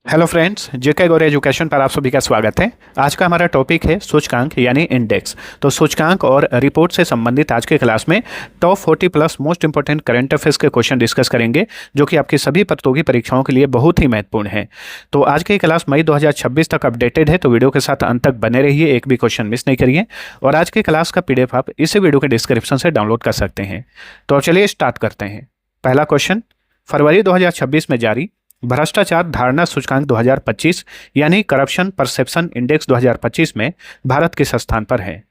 Hello friends, जेके गौर education पर आप सभी का स्वागत है। आज का हमारा टॉपिक है सूचकांक यानी इंडेक्स। तो सूचकांक और रिपोर्ट से संबंधित आज के क्लास में top 40 plus most important current affairs के क्वेश्चन डिस्कस करेंगे, जो कि आपकी सभी प्रतियोगी परीक्षाओं के लिए बहुत ही महत्वपूर्ण है। तो आज की क्लास मई 2026 तक अपडेटेड है, तो वीडियो के साथ अंत तक बने रहिए, एक भी क्वेश्चन मिस नहीं करिए। और आज की क्लास का PDF आप इसी वीडियो के डिस्क्रिप्शन से डाउनलोड कर सकते हैं। तो चलिए स्टार्ट करते हैं। पहला क्वेश्चन, फरवरी 2026 में जारी भ्रष्टाचार धारणा सूचकांक 2025 यानी करप्शन परसेप्शन इंडेक्स 2025 में भारत किस स्थान पर है?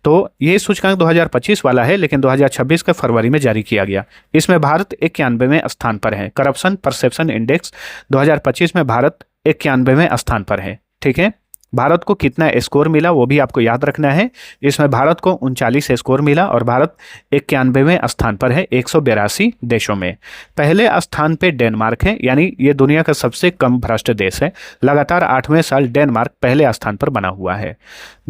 तो ये सूचकांक 2025 वाला है, लेकिन 2026 के फरवरी में जारी किया गया। इसमें भारत 91वें स्थान पर है। करप्शन परसेप्शन इंडेक्स 2025 में भारत 91वें स्थान पर है। ठीक है, भारत को कितना स्कोर मिला वो भी आपको याद रखना है। इसमें भारत को 39 स्कोर मिला और भारत 91वें स्थान पर है 182 देशों में। पहले स्थान पे डेनमार्क है, यानी ये दुनिया का सबसे कम भ्रष्ट देश है। लगातार 8वें साल डेनमार्क पहले स्थान पर बना हुआ है।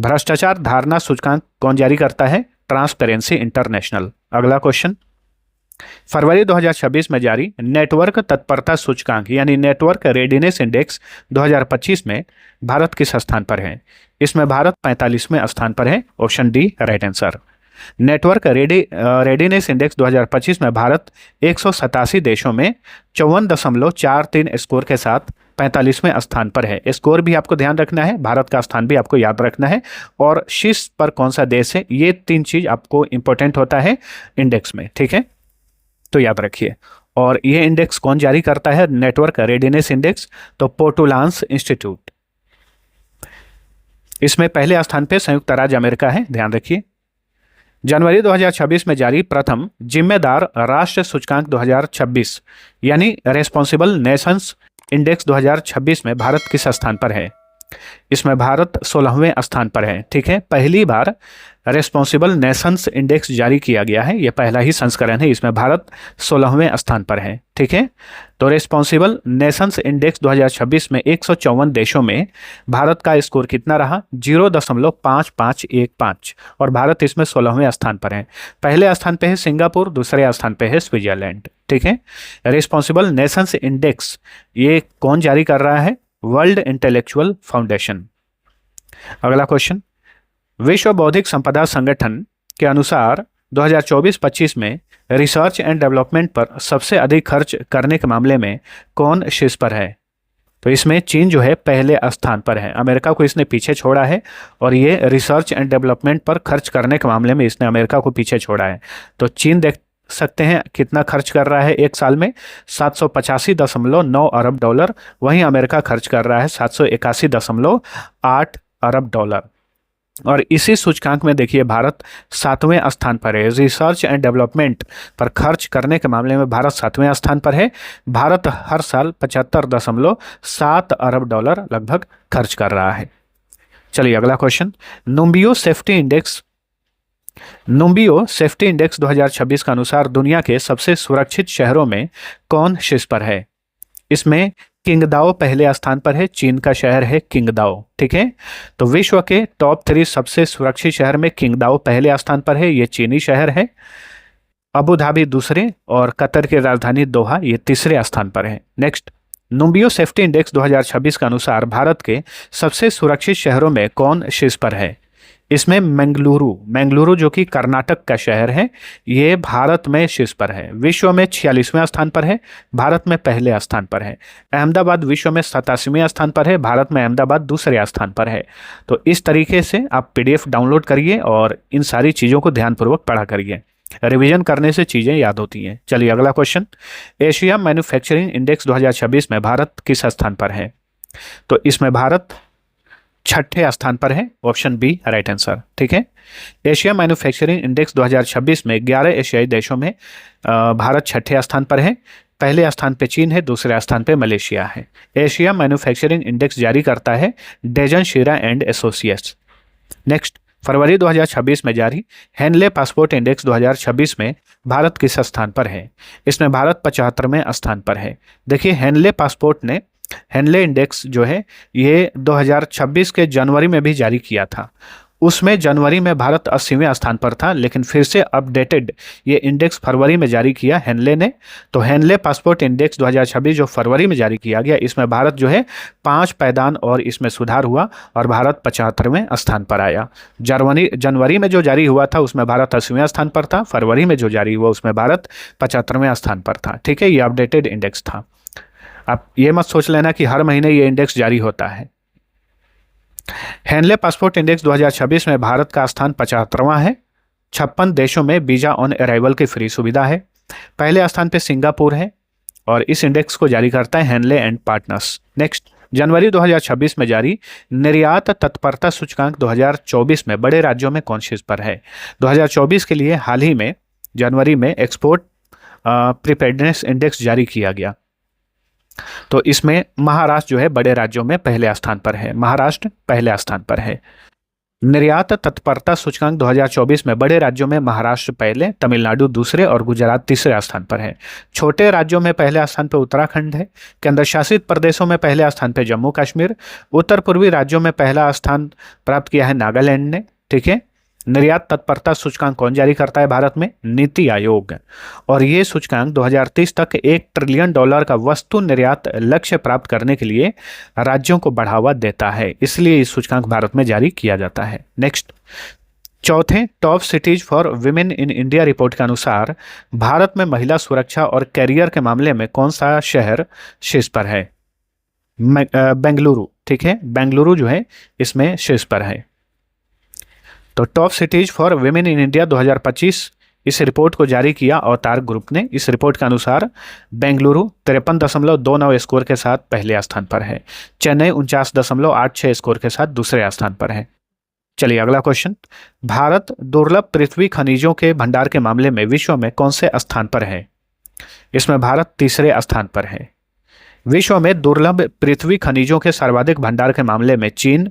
भ्रष्टाचार धारणा सूचकांक कौन जारी करता है? Transparency international. अगला क्वेश्चन, फरवरी 2026 में जारी नेटवर्क तत्परता सूचकांक यानी नेटवर्क रेडीनेस इंडेक्स 2025 में भारत किस स्थान पर है? इसमें भारत 45वें स्थान पर है। Option D right answer. Network readiness index 2025 में भारत 187 देशों में 54.43 स्कोर के साथ 45वें स्थान पर है। स्कोर भी आपको ध्यान रखना है, भारत का स्थान भी आपको याद रखना है, और शीर्ष पर कौन सा देश है, ये तीन चीज आपको इंपॉर्टेंट होता है इंडेक्स में। ठीक है, तो याद रखिए। और ये इंडेक्स कौन जारी करता है? नेटवर्क रेडीनेस इंडेक्स, तो पोर्टुलांस इंस्टीट्यूट। इसमें पहले स्थान पे संयुक्त राज्य अमेरिका है, ध्यान रखिए। जनवरी 2026 में जारी प्रथम जिम्मेदार राष्ट्र सूचकांक 2026 यानी रेस्पॉन्सिबल नेशंस इंडेक्स 2026 में भारत किस स्थान पर है? इसमें भारत 16वें स्थान पर है। ठीक है, पहली बार रेस्पॉन्सिबल नेशंस इंडेक्स जारी किया गया है, यह पहला ही संस्करण है, इसमें भारत 16वें स्थान पर है। ठीक है, तो रेस्पॉन्सिबल नेशंस इंडेक्स 2026 में 154 देशों में भारत का स्कोर कितना रहा? 0.5515, और भारत इसमें 16वें स्थान पर है। पहले स्थान पे है सिंगापुर, दूसरे स्थान पे है स्विट्जरलैंड। ठीक है, रेस्पॉन्सिबल नेशंस इंडेक्स ये कौन जारी कर रहा है? World intellectual foundation. अगला क्वेश्चन, विश्व बौद्धिक संपदा संगठन के अनुसार 2024-25 में रिसर्च एंड डेवलपमेंट पर सबसे अधिक खर्च करने के मामले में कौन शीर्ष पर है? तो इसमें चीन जो है पहले स्थान पर है, अमेरिका को इसने पीछे छोड़ा है, और ये रिसर्च एंड डेवलपमेंट पर खर्च करने के मामले में इसने अमेरिका को पीछे छोड़ा है। तो चीन देख सकते हैं कितना खर्च कर रहा है एक साल में, 785.9 अरब डॉलर। वहीं अमेरिका खर्च कर रहा है 781.8 अरब डॉलर। और इसी सूचकांक में देखिए भारत 7वें स्थान पर है। रिसर्च एंड डेवलपमेंट पर खर्च करने के मामले में भारत 7वें स्थान पर है। भारत हर साल 75.7 अरब डॉलर लगभग खर्च कर रहा है। चलिए अगला क्वेश्चन, नुम्बियो सेफ्टी इंडेक्स 2026 के अनुसार दुनिया के सबसे सुरक्षित शहरों में कौन शीर्ष पर है? इसमें किंगदाओ पहले स्थान पर है, चीन का शहर है किंगदाओ। ठीक है, तो विश्व के टॉप 3 सबसे सुरक्षित शहर में किंगदाओ पहले स्थान पर है, ये चीनी शहर है। अबू धाबी दूसरे, और कतर की राजधानी दोहा ये तीसरे स्थान पर है। नेक्स्ट, नुम्बियो सेफ्टी इंडेक्स 2026 के अनुसार भारत के सबसे सुरक्षित शहरों में कौन शीर्ष पर है? इसमें मंगलुरु जो कि कर्नाटक का शहर है, ये भारत में शीर्ष पर है। विश्व में 46वें स्थान पर है, भारत में पहले स्थान पर है। अहमदाबाद विश्व में 87वें स्थान पर है, भारत में अहमदाबाद दूसरे स्थान पर है। तो इस तरीके से आप PDF डाउनलोड करिए और इन सारी चीज़ों को ध्यानपूर्वक पढ़ा करिए, रिवीजन करने से चीज़ें याद होती हैं। चलिए अगला क्वेश्चन, एशिया मैन्युफैक्चरिंग इंडेक्स 2026 में भारत किस स्थान पर है? तो इसमें भारत 6ठे स्थान पर है। Option B right answer. ठीक है, एशिया मैन्युफैक्चरिंग इंडेक्स 2026 में 11 एशियाई देशों में भारत 6ठे स्थान पर है। पहले स्थान पे चीन है, दूसरे स्थान पे मलेशिया है। एशिया मैन्युफैक्चरिंग इंडेक्स जारी करता है डेजन शीरा एंड एसोसिएट्स। नेक्स्ट, फरवरी 2026 में जारी हेनले पासपोर्ट इंडेक्स 2026 में भारत किस स्थान पर है? इसमें भारत 75वें स्थान पर है। देखिए हेनले इंडेक्स जो है ये 2026 के जनवरी में भी जारी किया था, उसमें जनवरी में भारत 80वें स्थान पर था, लेकिन फिर से अपडेटेड ये इंडेक्स फरवरी में जारी किया हेनले ने। तो हेनले पासपोर्ट इंडेक्स 2026 जो फरवरी में जारी किया गया, इसमें भारत जो है 5 पायदान और इसमें सुधार हुआ और भारत 75वें स्थान पर आया। जनवरी में जो जारी हुआ था उसमें भारत 80वें स्थान पर था, फरवरी में जो जारी हुआ उसमें भारत 75वें स्थान पर था। ठीक है, ये अपडेटेड इंडेक्स था। आप ये मत सोच लेना कि हर महीने ये इंडेक्स जारी होता है। हेनले पासपोर्ट इंडेक्स 2026 में भारत का स्थान 75वां है। 56 देशों में वीजा ऑन अराइवल की फ्री सुविधा है। पहले स्थान पे सिंगापुर है और इस इंडेक्स को जारी करता है हेनले एंड पार्टनर्स। नेक्स्ट, जनवरी 2026 में जारी निर्यात तत्परता सूचकांक 2024 में बड़े राज्यों में कौन शीर्ष पर है? 2024 के लिए हाल ही में जनवरी में एक्सपोर्ट प्रिपेयर्डनेस इंडेक्स जारी किया गया। तो इसमें महाराष्ट्र जो है बड़े राज्यों में पहले स्थान पर है। महाराष्ट्र पहले स्थान पर है। निर्यात तत्परता सूचकांक 2024 में बड़े राज्यों में महाराष्ट्र पहले, तमिलनाडु दूसरे और गुजरात तीसरे स्थान पर है। छोटे राज्यों में पहले स्थान पर उत्तराखंड है। केंद्र शासित प्रदेशों में पहले स्थान पर जम्मू कश्मीर। उत्तर पूर्वी राज्यों में पहला स्थान प्राप्त किया है नागालैंड ने। ठीक है, निर्यात तत्परता सूचकांक कौन जारी करता है भारत में? नीति आयोग। और ये सूचकांक 2030 तक $1 ट्रिलियन का वस्तु निर्यात लक्ष्य प्राप्त करने के लिए राज्यों को बढ़ावा देता है, इसलिए इस सूचकांक भारत में जारी किया जाता है। नेक्स्ट, चौथे top cities for women in India report के अनुसार भारत में महिला सुरक्षा और कैरियर के मामले में कौन सा शहर शीर्ष पर है? बेंगलुरु। ठीक है, बेंगलुरु जो है इसमें शीर्ष पर है। तो top cities for women in India 2025 इस रिपोर्ट को जारी किया अवतार ग्रुप ने। इस रिपोर्ट के अनुसार बेंगलुरु 53.29 स्कोर के साथ पहले स्थान पर है। चेन्नई 49.86 स्कोर के साथ दूसरे स्थान पर है। चलिए अगला क्वेश्चन, भारत दुर्लभ पृथ्वी खनिजों के भंडार के मामले में विश्व में कौन से स्थान पर है? इसमें भारत तीसरे स्थान पर है। विश्व में दुर्लभ पृथ्वी खनिजों के सर्वाधिक भंडार के मामले में चीन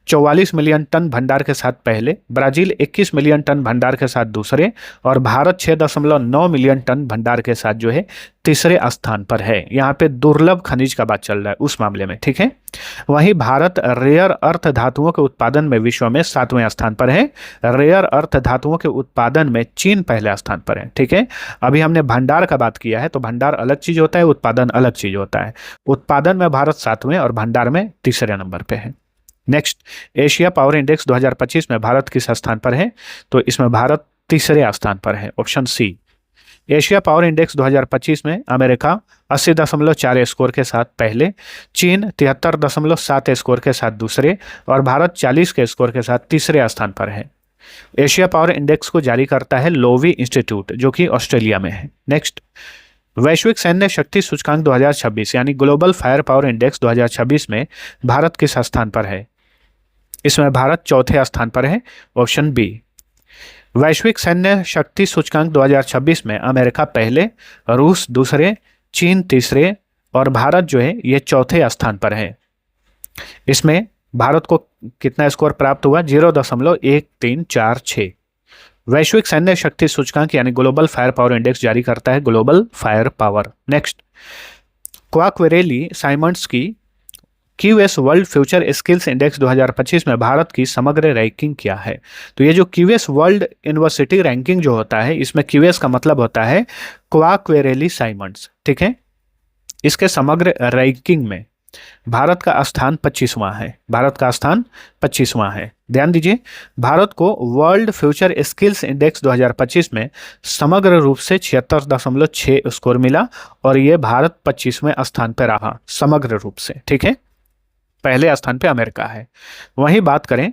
44 मिलियन टन भंडार के साथ पहले, ब्राजील 21 मिलियन टन भंडार के साथ दूसरे और भारत 6.9 मिलियन टन भंडार के साथ जो है तीसरे स्थान पर है। यहाँ पे दुर्लभ खनिज का बात चल रहा है उस मामले में। ठीक है, वहीं भारत रेयर अर्थ धातुओं के उत्पादन में विश्व में 7वें स्थान पर है। रेयर अर्थ धातुओं के उत्पादन में चीन पहले स्थान पर है। ठीक है, अभी हमने भंडार का बात किया है, तो भंडार अलग चीज होता है, उत्पादन अलग चीज होता है। उत्पादन में भारत 7वें और भंडार में तीसरे नंबर पे है। नेक्स्ट, एशिया पावर इंडेक्स 2025 में भारत किस स्थान पर है? तो इसमें भारत तीसरे स्थान पर है, option C. Asia power index 2025 में अमेरिका 80.4 स्कोर के साथ पहले, चीन 73.7 स्कोर के साथ दूसरे और भारत 40 के स्कोर के साथ तीसरे स्थान पर है। एशिया पावर इंडेक्स को जारी करता है लोवी इंस्टीट्यूट जो कि ऑस्ट्रेलिया में है। नेक्स्ट, वैश्विक सैन्य शक्ति सूचकांक 2026 यानी ग्लोबल फायर पावर इंडेक्स 2026 में भारत किस स्थान पर है? इसमें भारत चौथे स्थान पर है, ऑप्शन बी। वैश्विक सैन्य शक्ति सूचकांक 2026 में अमेरिका पहले, रूस दूसरे, चीन तीसरे और भारत जो है ये चौथे स्थान पर है। इसमें भारत को कितना स्कोर प्राप्त हुआ? 0.1346। वैश्विक सैन्य शक्ति सूचकांक यानी ग्लोबल फायर पावर इंडेक्स जारी करता है global fire power. Next, Quacquarelli Symonds की QS world future skills index 2025 में भारत की समग्र रैंकिंग क्या है? तो ये जो क्यूएस वर्ल्ड यूनिवर्सिटी रैंकिंग जो होता है, इसमें क्यूएस का मतलब होता है क्वाकवेरेली साइमंड्स। ठीक है, इसके समग्र रैंकिंग में भारत का स्थान 25वां है। भारत का स्थान 25वां है। ध्यान दीजिए, भारत को वर्ल्ड फ्यूचर स्किल्स इंडेक्स 2025 में समग्र रूप से 76.6 स्कोर मिला और ये भारत 25वें स्थान पर रहा समग्र रूप से। ठीक है, पहले स्थान पे अमेरिका है। वहीं बात करें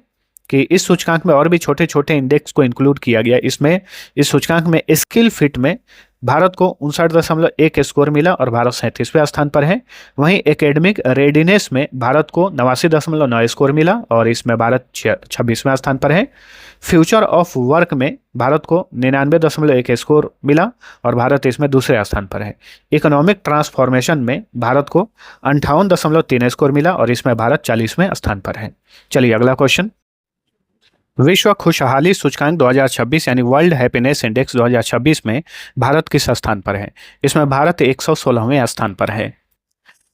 कि इस सूचकांक में और भी छोटे छोटे इंडेक्स को इंक्लूड किया गया। इसमें इस सूचकांक में स्किल फिट में भारत को 59.1 स्कोर मिला और भारत 37वें स्थान पर है। वहीं एकेडमिक रेडिनेस में भारत को 89.9 स्कोर मिला और इसमें भारत 26वें स्थान पर है। फ्यूचर ऑफ वर्क में भारत को 99.1 स्कोर मिला और भारत इसमें दूसरे स्थान पर है। इकोनॉमिक ट्रांसफॉर्मेशन में भारत को 58.3 स्कोर मिला और इसमें भारत 40वें स्थान पर है। चलिए अगला क्वेश्चन, विश्व खुशहाली सूचकांक 2026 यानी वर्ल्ड हैप्पीनेस इंडेक्स 2026 में भारत किस स्थान पर है? इसमें भारत 116वें स्थान पर है।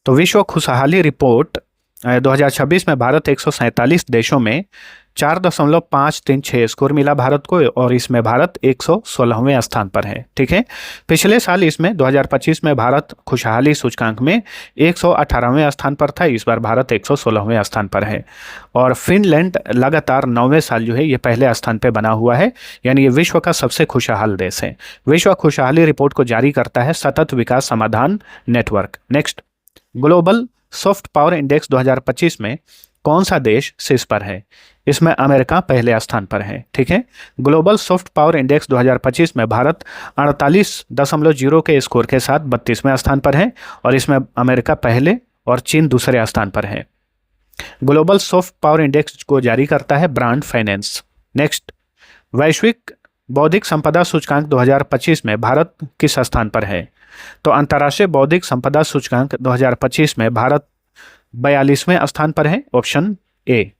तो विश्व खुशहाली रिपोर्ट 2026 में भारत 147 देशों में 4.536 स्कोर मिला भारत को और इसमें भारत 116वें स्थान पर है। ठीक है, पिछले साल इसमें 2025 में भारत खुशहाली सूचकांक में 118वें स्थान पर था, इस बार भारत 116वें स्थान पर है। और फिनलैंड लगातार 9वें साल जो है ये पहले स्थान पर बना हुआ है, यानी ये विश्व का सबसे खुशहाल देश है। विश्व खुशहाली रिपोर्ट को जारी करता है सतत विकास समाधान network. Next, global soft power index 2025 में कौन सा देश शीर्ष पर है? इसमें अमेरिका पहले स्थान पर है। ठीक है, ग्लोबल सॉफ्ट पावर इंडेक्स 2025 में भारत 48.0 के स्कोर के साथ 32वें स्थान पर है और इसमें अमेरिका पहले और चीन दूसरे स्थान पर है। ग्लोबल सॉफ्ट पावर इंडेक्स को जारी करता है ब्रांड फाइनेंस। नेक्स्ट, वैश्विक बौद्धिक संपदा सूचकांक 2025 में भारत किस स्थान पर है? तो अंतर्राष्ट्रीय बौद्धिक संपदा सूचकांक 2025 में भारत 42वें स्थान पर है, ऑप्शन ए।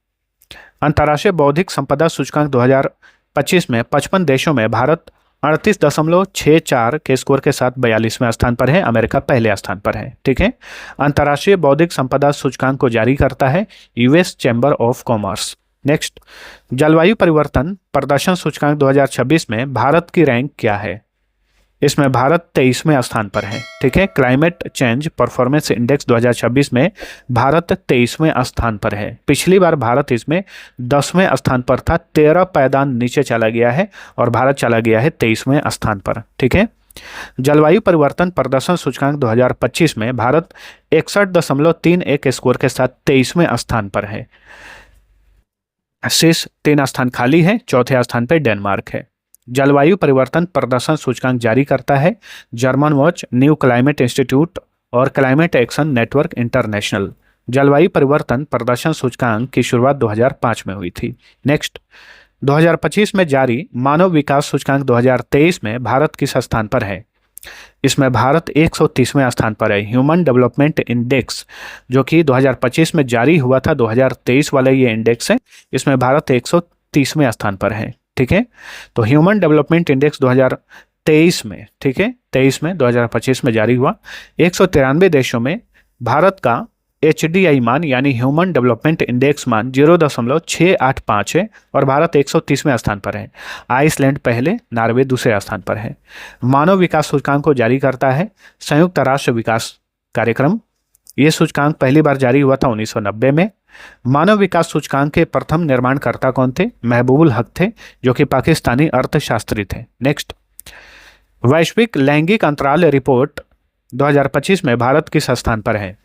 अंतर्राष्ट्रीय बौद्धिक संपदा सूचकांक 2025 में 55 देशों में भारत 38.64 के स्कोर के साथ 42वें स्थान पर है, अमेरिका पहले स्थान पर है। ठीक है, अंतर्राष्ट्रीय बौद्धिक संपदा सूचकांक को जारी करता है US chamber of commerce. Next, जलवायु परिवर्तन प्रदर्शन सूचकांक 2026 में भारत की रैंक क्या है? इसमें भारत 23वें स्थान पर है। ठीक है, क्लाइमेट चेंज परफॉर्मेंस इंडेक्स 2026 में भारत 23वें स्थान पर है। पिछली बार भारत इसमें 10वें स्थान पर था, 13 पायदान नीचे चला गया है और भारत चला गया है 23वें स्थान पर। ठीक है, जलवायु परिवर्तन प्रदर्शन सूचकांक 2025 में भारत 61.31 स्कोर के साथ 23वें स्थान पर है। शेष 3 स्थान खाली है, चौथे स्थान पर डेनमार्क है। जलवायु परिवर्तन प्रदर्शन सूचकांक जारी करता है German watch, new climate institute और क्लाइमेट एक्शन नेटवर्क इंटरनेशनल। जलवायु परिवर्तन प्रदर्शन सूचकांक की शुरुआत 2005 में हुई थी। नेक्स्ट, 2025 में जारी मानव विकास सूचकांक 2023 में भारत किस स्थान पर है? इसमें भारत 130वें स्थान पर है। ह्यूमन डेवलपमेंट इंडेक्स जो कि 2025 में जारी हुआ था, 2023 वाला ये इंडेक्स है, इसमें भारत 130वें स्थान पर है। ठीक है, तो ह्यूमन डेवलपमेंट इंडेक्स 2023 में, ठीक है 23 में 2025 में जारी हुआ, 193 देशों में भारत का HDI मान यानी ह्यूमन डेवलपमेंट इंडेक्स मान 0.685 है और भारत 130वें स्थान पर है। आइसलैंड पहले, नॉर्वे दूसरे स्थान पर है। मानव विकास सूचकांक को जारी करता है संयुक्त राष्ट्र विकास कार्यक्रम। ये सूचकांक पहली बार जारी हुआ था 1990 में। मानव विकास सूचकांक के प्रथम निर्माणकर्ता कौन थे? महबूबुल हक थे, जो कि पाकिस्तानी अर्थशास्त्री थे। नेक्स्ट, वैश्विक लैंगिक अंतराल रिपोर्ट 2025 में भारत किस स्थान पर है?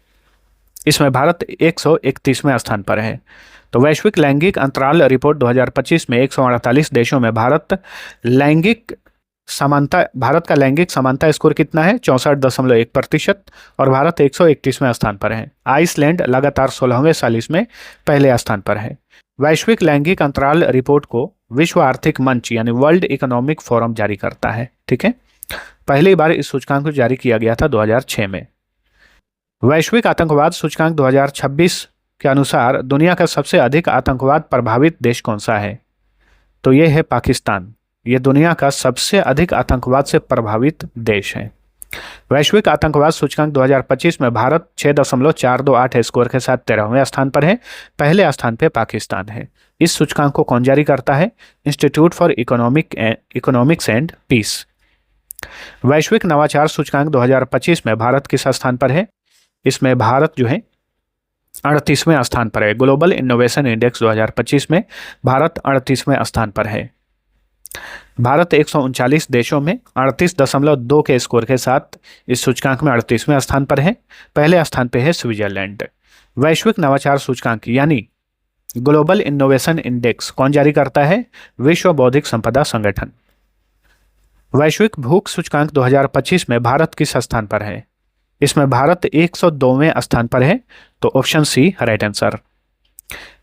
इसमें भारत 131वें स्थान पर है। तो वैश्विक लैंगिक अंतराल रिपोर्ट 2025 में 148 देशों में भारत का लैंगिक समानता स्कोर कितना है? 64.1% और भारत 131वें स्थान पर है। आइसलैंड लगातार 16वें साल इसमें पहले स्थान पर है। वैश्विक लैंगिक अंतराल रिपोर्ट को विश्व आर्थिक मंच यानी वर्ल्ड इकोनॉमिक फोरम जारी करता है। ठीक है, पहली बार इस सूचकांक को जारी किया गया था 2006 में। वैश्विक आतंकवाद सूचकांक 2026 के अनुसार दुनिया का सबसे अधिक आतंकवाद प्रभावित देश कौन सा है? तो ये है पाकिस्तान। ये दुनिया का सबसे अधिक आतंकवाद से प्रभावित देश है। वैश्विक आतंकवाद सूचकांक 2025 में भारत 6.428 स्कोर के साथ 13वें स्थान पर है। पहले स्थान पर पाकिस्तान है। इस सूचकांक को कौन जारी करता है? Institute for economics and peace. वैश्विक नवाचार सूचकांक 2025 में भारत किस स्थान पर है? इसमें भारत जो है 38वें स्थान पर है। ग्लोबल इनोवेशन इंडेक्स 2025 में भारत 38वें स्थान पर है। भारत 139 देशों में 38.2 के स्कोर के साथ इस सूचकांक में 38वें स्थान पर है। पहले स्थान पर है स्विट्जरलैंड। वैश्विक नवाचार सूचकांक यानी ग्लोबल इनोवेशन इंडेक्स कौन जारी करता है? विश्व बौद्धिक संपदा संगठन। वैश्विक भूख सूचकांक 2025 में भारत किस स्थान पर है? इसमें भारत 102वें स्थान पर है, तो ऑप्शन सी राइट आंसर।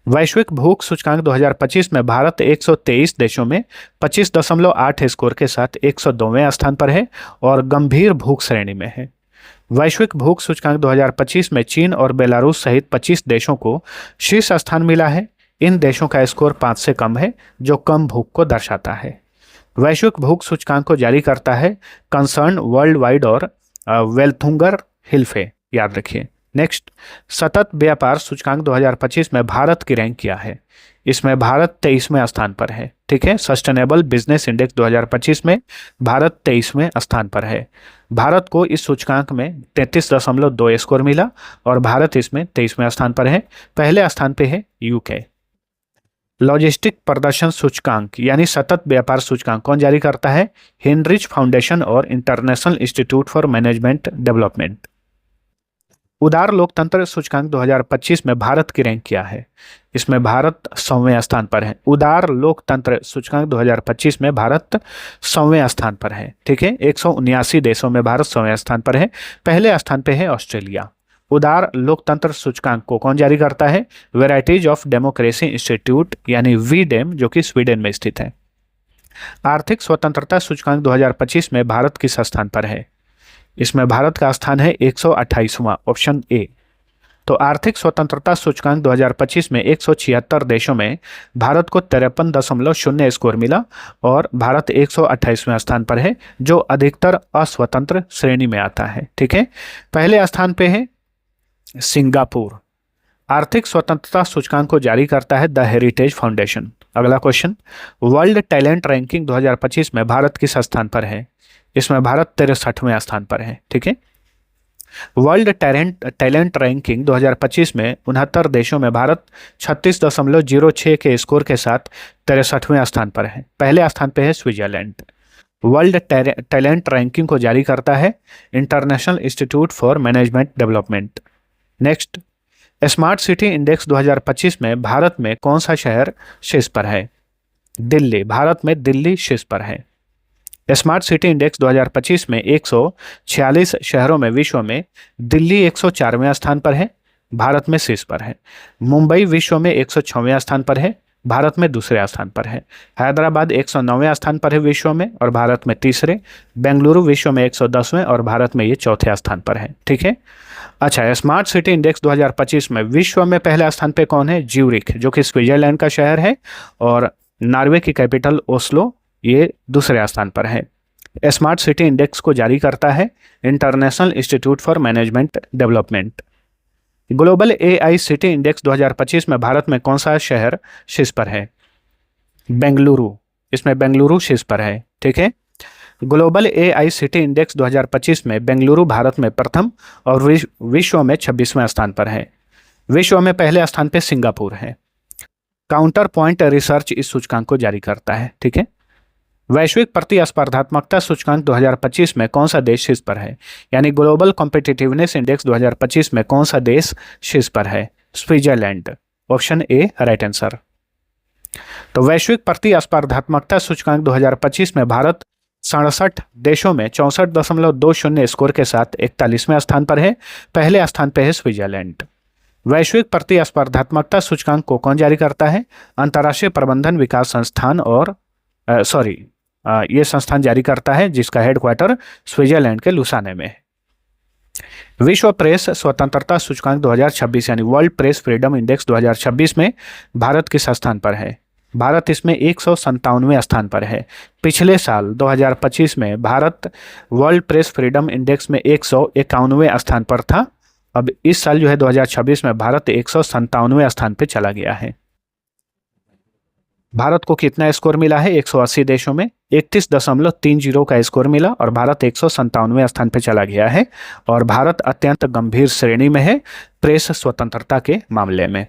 वैश्विक भूख सूचकांक 2025 में भारत 123 देशों में 25.8 स्कोर के साथ 102वें स्थान पर है और गंभीर भूख श्रेणी में है। वैश्विक भूख सूचकांक 2025 में चीन और बेलारूस सहित 25 देशों को शीर्ष स्थान मिला है। इन देशों का स्कोर 5 से कम है, जो कम भूख को दर्शाता है। वैश्विक भूख सूचकांक को जारी करता है कंसर्न वर्ल्ड वाइड और वेल्थुंगर हिल्फे, याद रखिए। नेक्स्ट, सतत व्यापार सूचकांक 2025 में भारत की रैंक क्या है? इसमें भारत 23वें स्थान पर है। ठीक है, सस्टेनेबल बिजनेस इंडेक्स 2025 में भारत 23वें स्थान पर है। भारत को इस सूचकांक में 33.2 स्कोर मिला और भारत इसमें 23वें स्थान पर है। पहले स्थान पे है यूके। लॉजिस्टिक प्रदर्शन सूचकांक यानी सतत व्यापार सूचकांक कौन जारी करता है? हेनरिच फाउंडेशन और international institute for management development. उदार लोकतंत्र सूचकांक 2025 में भारत की रैंक क्या है? इसमें भारत 100वें स्थान पर है। उदार लोकतंत्र सूचकांक 2025 में भारत 100वें स्थान पर है। ठीक है, 179 देशों में भारत 100वें स्थान पर है। पहले स्थान पर है ऑस्ट्रेलिया। उदार लोकतंत्र सूचकांक को कौन जारी करता है? वेराइटीज ऑफ डेमोक्रेसी इंस्टीट्यूट यानी वीडेम, जो कि स्वीडन में स्थित है। आर्थिक स्वतंत्रता सूचकांक 2025 में भारत किस स्थान पर है? इसमें भारत का स्थान है 128वां, ऑप्शन ए। तो आर्थिक स्वतंत्रता सूचकांक 2025 में 176 देशों में भारत को 53.0 स्कोर मिला और भारत 128वें स्थान पर है, जो अधिकतर अस्वतंत्र श्रेणी में आता है। ठीक है, पहले स्थान पे है सिंगापुर। आर्थिक स्वतंत्रता सूचकांक को जारी करता है द हेरिटेज फाउंडेशन। अगला क्वेश्चन, वर्ल्ड टैलेंट रैंकिंग 2025 में भारत किस स्थान पर है? इसमें भारत 63वें स्थान पर है। ठीक है, वर्ल्ड टैलेंट रैंकिंग 2025 में 69 देशों में भारत 36.06 के स्कोर के साथ 63वें स्थान पर है। पहले स्थान पर है स्विट्जरलैंड। वर्ल्ड टैलेंट रैंकिंग को जारी करता है international institute for management development. Next, smart city index 2025 में भारत में कौन सा शहर शीर्ष पर है? दिल्ली। भारत में दिल्ली शीर्ष पर है। स्मार्ट सिटी इंडेक्स 2025 में 146 शहरों में विश्व में दिल्ली 104वें स्थान पर है, भारत में शीर्ष पर है। मुंबई विश्व में 106वें स्थान पर है, भारत में दूसरे स्थान पर है। हैदराबाद 109वें स्थान पर है विश्व में और भारत में तीसरे। बेंगलुरु विश्व में 110वें और भारत में ये चौथे स्थान पर है। ठीक है, अच्छा, स्मार्ट सिटी इंडेक्स 2025 में विश्व में पहले स्थान पे कौन है? ज्यूरिख, जो कि स्विट्जरलैंड का शहर है, और नॉर्वे की कैपिटल ओस्लो ये दूसरे स्थान पर है। स्मार्ट सिटी इंडेक्स को जारी करता है international institute for management development. Global AI city index 2025 में भारत में कौन सा शहर शीर्ष पर है? बेंगलुरु। इसमें बेंगलुरु शीर्ष पर है। ठीक है, ग्लोबल एआई सिटी इंडेक्स 2025 में बेंगलुरु भारत में प्रथम और विश्व में 26वें स्थान पर है। विश्व में पहले स्थान पर सिंगापुर है। काउंटर पॉइंट रिसर्च इस सूचकांक को जारी करता है। ठीक है, वैश्विक प्रतिस्पर्धात्मकता सूचकांक 2025 में कौन सा देश शीर्ष पर है? यानी ग्लोबल कॉम्पिटिटिवनेस इंडेक्स 2025 में कौन सा देश शीर्ष पर है? Switzerland, option A right answer. तो वैश्विक प्रतिस्पर्धात्मकता सूचकांक 2025 में भारत 67 देशों में 64.20 स्कोर के साथ 41वें स्थान पर है। पहले स्थान पर है स्विट्जरलैंड। वैश्विक प्रतिस्पर्धात्मकता सूचकांक को कौन जारी करता है? अंतर्राष्ट्रीय प्रबंधन विकास संस्थान और ये संस्थान जारी करता है, जिसका हेडक्वार्टर स्विट्जरलैंड के लुसाने में है। विश्व प्रेस स्वतंत्रता सूचकांक 2026 यानी वर्ल्ड प्रेस फ्रीडम इंडेक्स 2026 में भारत किस स्थान पर है? भारत इसमें 197वें स्थान पर है। पिछले साल 2025 में Bharat world press freedom index में 151वें स्थान पर था। अब इस साल जो है 2026 में भारत 197वें स्थान पर चला गया है। भारत को कितना स्कोर मिला है? 180 देशों में 31.30 का स्कोर मिला और भारत 197वें स्थान पर चला गया है। और भारत अत्यंत गंभीर श्रेणी में है प्रेस स्वतंत्रता के मामले में।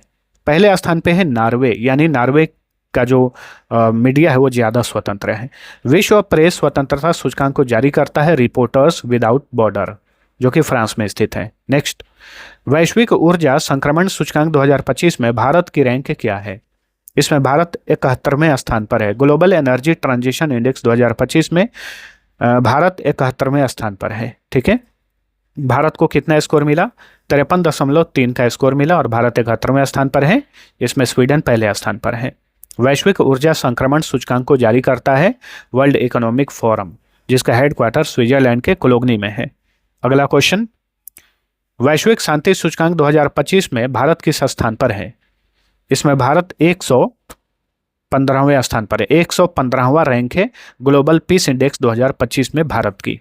पहले स्थान पे है नॉर्वे, यानी नॉर्वे का जो मीडिया है वो ज़्यादा स्वतंत्र है। विश्व प्रेस स्वतंत्रता सूचकांक को जारी करता है रिपोर्टर्स विदाउट बॉर्डर, जो कि फ्रांस में स्थित है। नेक्स्ट, वैश्विक ऊर्जा संक्रमण सूचकांक 2025 में भारत की रैंक क्या है? इसमें भारत 71वें स्थान पर है। ग्लोबल एनर्जी ट्रांजिशन इंडेक्स 2025 में भारत 71वें स्थान पर है। ठीक है, भारत को कितना स्कोर मिला? 53.3 का स्कोर मिला और भारत 71वें स्थान पर है। इसमें स्वीडन पहले स्थान पर है। वैश्विक ऊर्जा संक्रमण सूचकांक को जारी करता है वर्ल्ड इकोनॉमिक फोरम, जिसका हेडक्वार्टर स्विट्जरलैंड के कोलोगनी में है। अगला क्वेश्चन, वैश्विक शांति सूचकांक 2025 में भारत किस स्थान पर है? इसमें भारत 115वें स्थान पर है। 115वां रैंक है ग्लोबल पीस इंडेक्स 2025 में भारत की।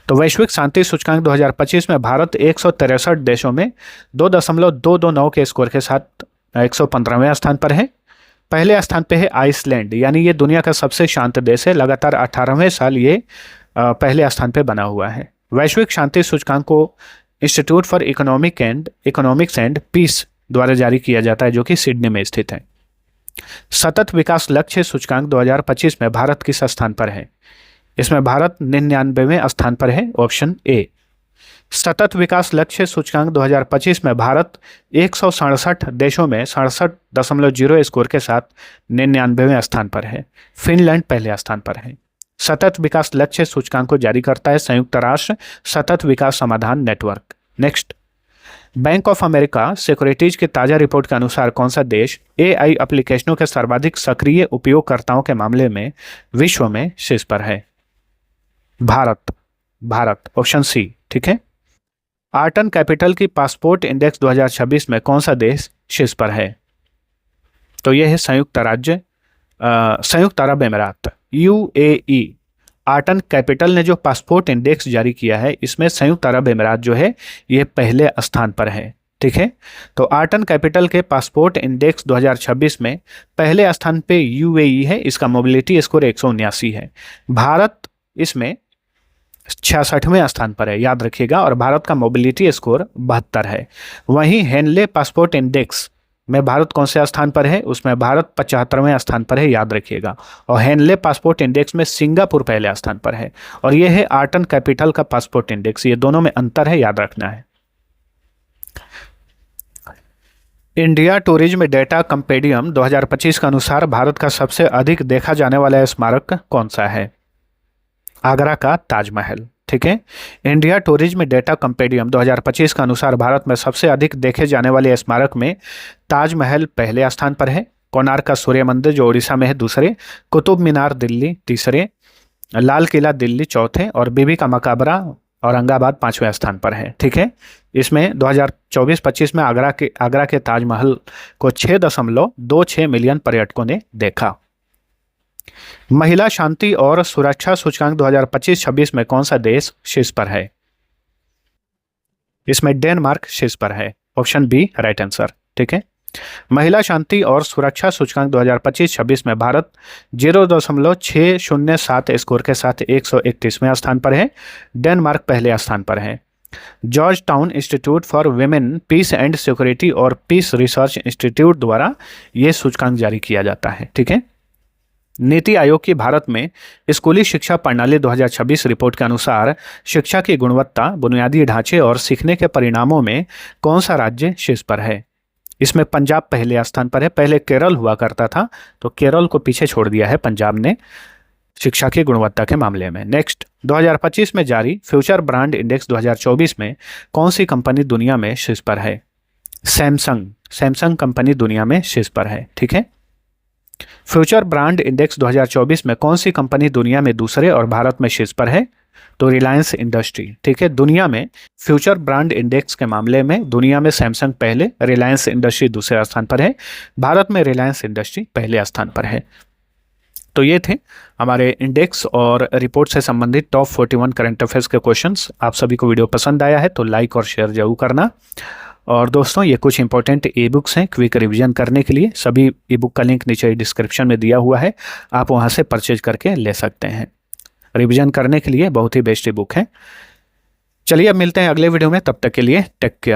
तो वैश्विक शांति सूचकांक 2025 में भारत 163 देशों में 2.229 के स्कोर के साथ 115वें स्थान पर है। पहले स्थान पे है आइसलैंड, यानी ये दुनिया का सबसे शांत देश है। लगातार 18वें साल ये पहले स्थान पे बना हुआ है। वैश्विक शांति सूचकांक को institute for economics and peace द्वारा जारी किया जाता है, जो कि सिडनी में स्थित है। सतत विकास लक्ष्य सूचकांक 2025 में भारत किस स्थान पर है? इसमें भारत 99वें स्थान पर है, ऑप्शन ए। सतत विकास लक्ष्य सूचकांक 2025 में भारत 167 देशों में 67.0 स्कोर के साथ 99वें स्थान पर है। फिनलैंड पहले स्थान पर है। सतत विकास लक्ष्य सूचकांक को जारी करता है संयुक्त राष्ट्र सतत विकास समाधान network. Next, bank of America securities की ताजा रिपोर्ट के अनुसार कौन सा देश एआई एप्लीकेशनों के सर्वाधिक सक्रिय उपयोगकर्ताओं के मामले में विश्व में शीर्ष पर है? Bharat, option C. ठीक है। आर्टन कैपिटल की पासपोर्ट इंडेक्स 2026 में कौन सा देश शीर्ष पर है? तो यह है संयुक्त अरब अमीरात, यूएई। आर्टन कैपिटल ने जो पासपोर्ट इंडेक्स जारी किया है, इसमें संयुक्त अरब अमीरात जो है ये पहले स्थान पर है। ठीक है। तो आर्टन कैपिटल के पासपोर्ट इंडेक्स 2026 में पहले स्थान पे यूएई है। इसका मोबिलिटी स्कोर 179 है। भारत इसमें 66वें स्थान पर है, याद रखिएगा। और भारत का मोबिलिटी स्कोर 72 है। वहीं हेनले पासपोर्ट इंडेक्स में भारत कौन से स्थान पर है? उसमें भारत 75वें स्थान पर है, याद रखिएगा। और हेनले पासपोर्ट इंडेक्स में सिंगापुर पहले स्थान पर है। और यह है आर्टन कैपिटल का पासपोर्ट इंडेक्स। ये दोनों में अंतर है, याद रखना है। इंडिया टूरिज्म डेटा कंपेडियम 2025 के अनुसार भारत का सबसे अधिक देखा जाने वाला स्मारक कौन सा है? आगरा का ताजमहल। ठीक है। इंडिया टूरिज्म डेटा कंपेडियम 2025 के अनुसार भारत में सबसे अधिक देखे जाने वाले स्मारक में ताजमहल पहले स्थान पर है। कोणार्क का सूर्य मंदिर जो उड़ीसा में है दूसरे, कुतुब मीनार दिल्ली तीसरे, लाल किला दिल्ली चौथे और बीबी का मकबरा औरंगाबाद 5वें स्थान पर है। ठीक है। इसमें 2024-25 में आगरा के ताजमहल को 6.26 मिलियन पर्यटकों ने देखा। महिला शांति और सुरक्षा सूचकांक 2025-26 में कौन सा देश शीर्ष पर है? इसमें डेनमार्क शीर्ष पर है, ऑप्शन बी राइट आंसर। ठीक है। महिला शांति और सुरक्षा सूचकांक 2025-26 में भारत 0.607 स्कोर के साथ 131वें स्थान पर है। डेनमार्क पहले स्थान पर है। Georgetown institute for women peace and security और पीस रिसर्च इंस्टीट्यूट द्वारा यह सूचकांक जारी किया जाता है। ठीक है। नीति आयोग की भारत में स्कूली शिक्षा प्रणाली 2026 रिपोर्ट के अनुसार शिक्षा की गुणवत्ता, बुनियादी ढांचे और सीखने के परिणामों में कौन सा राज्य शीर्ष पर है? इसमें पंजाब पहले स्थान पर है। पहले केरल हुआ करता था, तो केरल को पीछे छोड़ दिया है पंजाब ने शिक्षा की गुणवत्ता के मामले में। नेक्स्ट, 2025 में जारी फ्यूचर ब्रांड इंडेक्स 2024 में कौन सी कंपनी दुनिया में शीर्ष पर है? सैमसंग कंपनी दुनिया में शीर्ष पर है। ठीक है। फ्यूचर ब्रांड इंडेक्स 2024 में कौन सी कंपनी दुनिया में दूसरे और भारत में शीर्ष पर है? तो रिलायंस इंडस्ट्री। ठीक है। दुनिया में फ्यूचर ब्रांड इंडेक्स के मामले में दुनिया में सैमसंग पहले, रिलायंस इंडस्ट्री दूसरे स्थान पर है। भारत में रिलायंस इंडस्ट्री पहले स्थान पर है। तो ये थे हमारे इंडेक्स और रिपोर्ट से संबंधित टॉप 41 करंट अफेयर्स के क्वेश्चंस। आप सभी को वीडियो पसंद आया है तो लाइक और शेयर जरूर करना। और दोस्तों, ये कुछ इंपॉर्टेंट ई बुक्स हैं क्विक रिवीजन करने के लिए। सभी ई बुक का लिंक नीचे डिस्क्रिप्शन में दिया हुआ है, आप वहां से परचेज करके ले सकते हैं। रिवीजन करने के लिए बहुत ही बेस्ट ई बुक है। चलिए अब मिलते हैं अगले वीडियो में, तब तक के लिए टेक केयर।